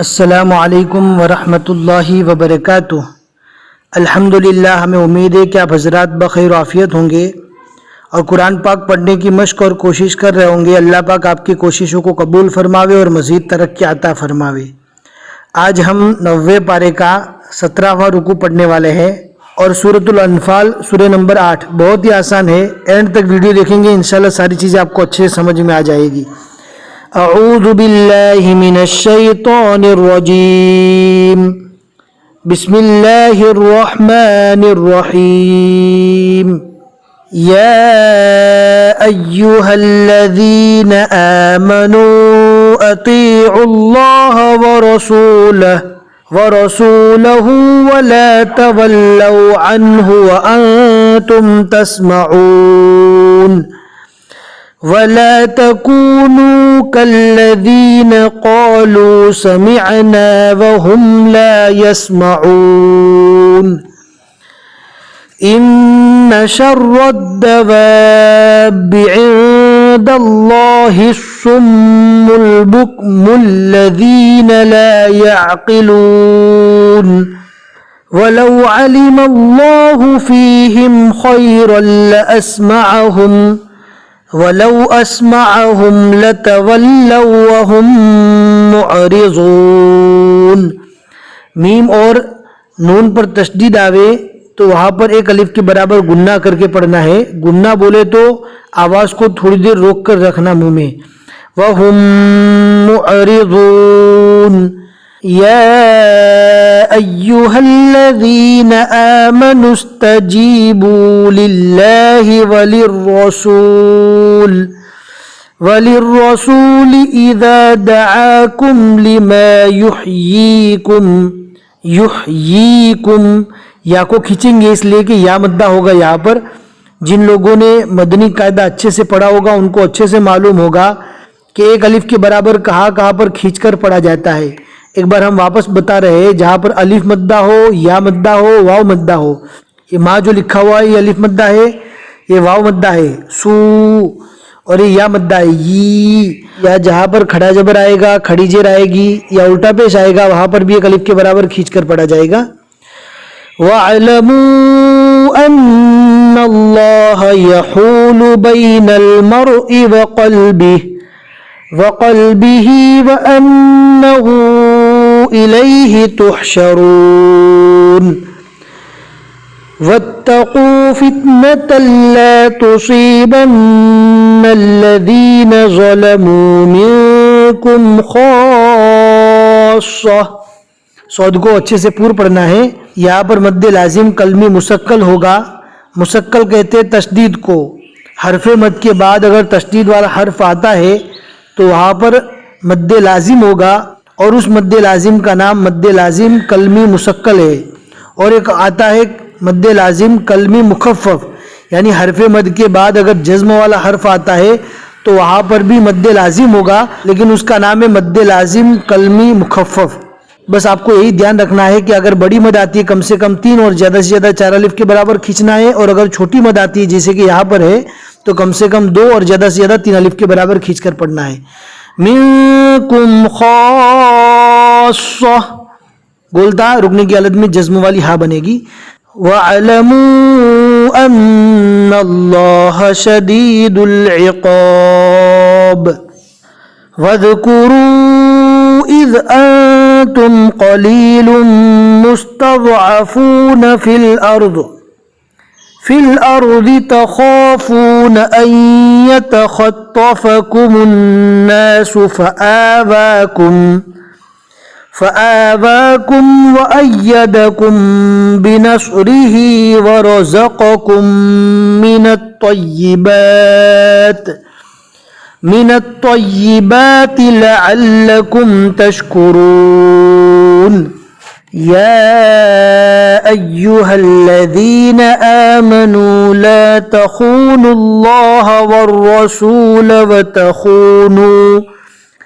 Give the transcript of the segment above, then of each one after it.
السلام علیکم ورحمۃ اللہ وبرکاتہ۔ الحمدللہ، ہمیں امید ہے کہ آپ حضرات بخیر و عافیت ہوں گے اور قرآن پاک پڑھنے کی مشق اور کوشش کر رہے ہوں گے۔ اللہ پاک آپ کی کوششوں کو قبول فرماوے اور مزید ترقی عطا فرماوے۔ آج ہم 90 پارے کا 17واں رکوع پڑھنے والے ہیں اور سورۃ الانفال سورہ نمبر 8 بہت ہی آسان ہے۔ اینڈ تک ویڈیو دیکھیں گے، انشاءاللہ ساری چیزیں آپ کو اچھے سے سمجھ میں آ جائے گی۔ اعوذ باللہ من الشیطان الرجیم، بسم اللہ الرحمن الرحیم۔ یا ایہا الذین آمنوا اطیعوا اللہ ورسولہ ولا تولوا عنہ وانتم تسمعون ولا تكونوا كالذين قالوا سمعنا وهم لا يسمعون إن شر الدواب عند الله الصم البكم الذين لا يعقلون ولو علم الله فيهم خيرا لأسمعهم وَلَوْ أَسْمَعَهُمْ لَتَوَلَّوْا وَهُمْ مُعْرِضُونَ۔ میم اور نون پر تشدید آوے تو وہاں پر ایک الف کے برابر گنہ کر کے پڑھنا ہے۔ گنہ بولے تو آواز کو تھوڑی دیر روک کر رکھنا منہ میں۔ وَهُمْ مُعْرِضُونَ۔ يَا أَيُّهَا الَّذِينَ آمَنُوا اسْتَجِيبُوا لِلَّهِ وَلِلرَّسُولِ إِذَا دَعَاكُمْ لِمَا يُحْيِيكُمْ۔ یا کو کھینچیں گے اس لیے کہ یا مدہ ہوگا یہاں پر۔ جن لوگوں نے مدنی قاعدہ اچھے سے پڑھا ہوگا ان کو اچھے سے معلوم ہوگا کہ ایک الف کے برابر کہاں پر کھینچ کر پڑھا جاتا ہے۔ ایک بار ہم واپس بتا رہے ہیں، جہاں پر الف مدہ ہو، یا مدہ ہو، واو مدہ ہو۔ یہ ماں جو لکھا ہوا ہے یہ الف مدہ ہے، یہ واو مدہ ہے سو، اور یہ یا مدہ ہے ی۔ یا جہاں پر کھڑا جبر آئے گا، کھڑی زیر آئے گی یا الٹا پیش آئے گا وہاں پر بھی ایک الف کے برابر کھینچ کر پڑھا جائے گا۔ وَاعْلَمُوا أَنَّ اللَّهَ يَحُولُ بَيْنَ الْمَرْءِ وَقَلْبِهِ وَأَنَّهُ إِلَيْهِ تُحْشَرُونَ وَاتَّقُوا فِتْنَةً لَا تُصِيبَنَّ الَّذِينَ ظَلَمُوا مِنكُمْ خَاصَّةً۔ صاد کو اچھے سے پور پڑھنا ہے۔ یہاں پر مد لازم کلمی مسکل ہوگا۔ مسکل کہتے ہیں تشدید کو۔ حرف مد کے بعد اگر تشدید والا حرف آتا ہے تو وہاں پر مد لازم ہوگا، اور اس مد لازم کا نام مد لازم کلمی مسکل ہے۔ اور ایک آتا ہے مد لازم کلمی مخفف، یعنی حرف مد کے بعد اگر جزم والا حرف آتا ہے تو وہاں پر بھی مد لازم ہوگا، لیکن اس کا نام ہے مد لازم کلمی مخفف۔ بس آپ کو یہی دھیان رکھنا ہے کہ اگر بڑی مد آتی ہے کم سے کم 3 اور زیادہ سے زیادہ 4 الف کے برابر کھینچنا ہے، اور اگر چھوٹی مد آتی ہے جیسے کہ یہاں پر ہے تو کم سے کم 2 اور زیادہ سے زیادہ 3 الف کے برابر کھینچ کر پڑھنا ہے۔ منکم خاصہ، گولتا رکنے کی حالت میں جزم والی ہا بنے گی۔ وَاعْلَمُوا أَنَّ اللَّهَ شَدِيدُ الْعِقَابِ وَاذْكُرُوا إِذْ أَنْتُمْ قَلِيلٌ مُسْتَضْعَفُونَ فِي الْأَرْضِ تَخَافُونَ أَنْ يَتَخَطَّفَكُمُ النَّاسُ فَآوَاكُمْ وَأَيَّدَكُمْ بِنَصْرِهِ وَرَزَقَكُمْ مِنَ الطَّيِّبَاتِ لَعَلَّكُمْ تَشْكُرُونَ۔ يَا أَيُّهَا الَّذِينَ آمَنُوا لَا تَخُونُوا اللَّهَ وَالرَّسُولَ وَتَخُونُوا۔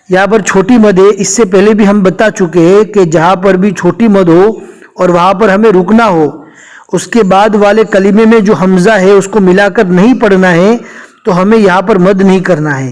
یہاں پر چھوٹی مد ہے، اس سے پہلے بھی ہم بتا چکے ہیں کہ جہاں پر بھی چھوٹی مد ہو اور وہاں پر ہمیں رکنا ہو، اس کے بعد والے کلمے میں جو حمزہ ہے اس کو ملا کر نہیں پڑھنا ہے، تو ہمیں یہاں پر مد نہیں کرنا ہے۔